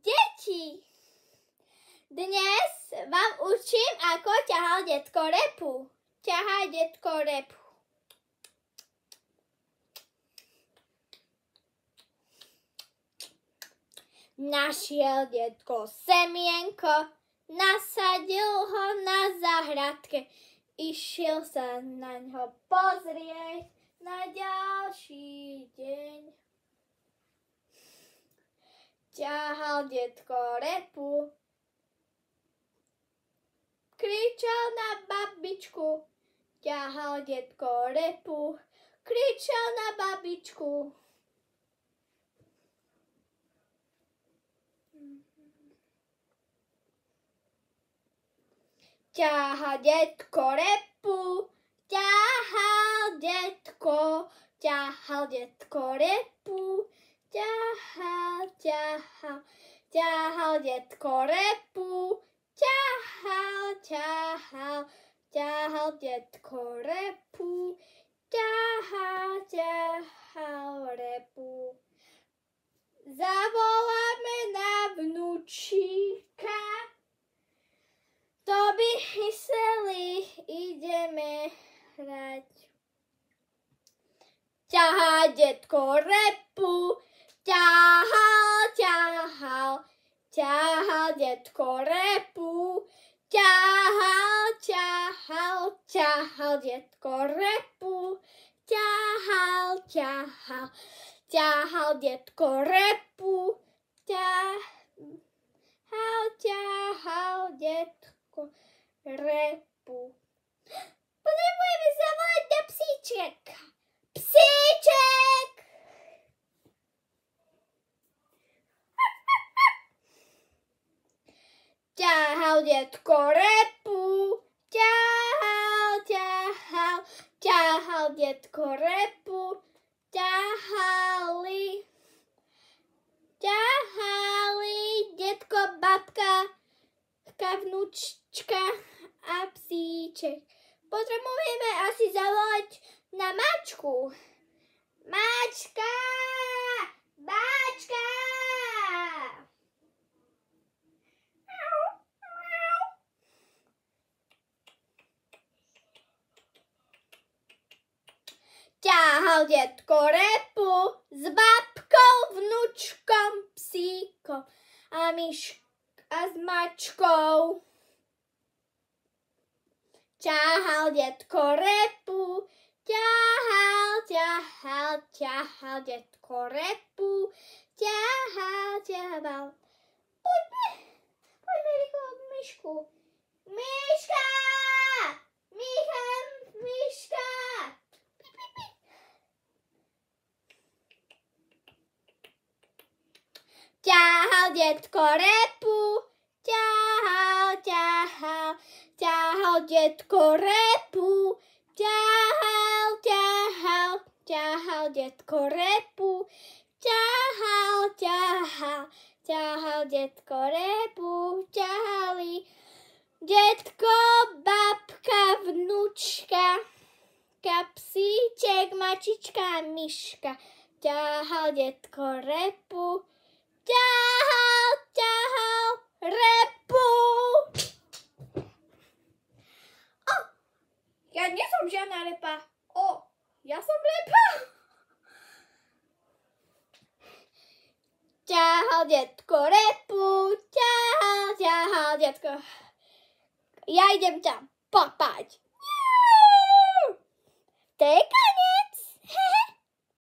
Deti, dnes vám učím, ako ťahal detko repu. Ťahaj detko repu. Našiel detko semienko, nasadil ho na záhradke. Išiel sa na ňo pozrieť na ďalší deň. Ťahal detko repu, kričal na babičku. Ťahal detko repu, kričal na babičku. Ťahal detko repu, ťahal detko repu, ťahal detko repu, ťahal detko repu, ťahal repu. Zavoláme na vnúčika, to by mysleli, ideme hrať. Ťahal detko repu, ťahal detko repu, ťahal detko repu, ťahal detko repu, ťahal detko repu. Potrebujeme zavolať na psíčeka. Psíček! Ťahal detko repu, ťahal detko repu, ťahali detko, babka, vnúčka a psíček. Potrebujeme asi zavolať na mačku. Mačka! Mačka! Ťahal detko repu s babkou, vnúčkom, psíkom a s mačkou. Ťahal detko repu, ťahal detko repu, ťahal. Poďme rýchlo k myšku. Myška! Myška! Ťahal detko repu, ťahal detko repu, ťahal detko repu, ťahal detko repu, ťahali detko, babka, vnúčka, psíček, mačička a myška. Ťahal detko repu, ťahal repu. Ja nie som žiadna repa. Ja som repa. Ťahal detko repu, ťahal detko. Ja idem tam papať.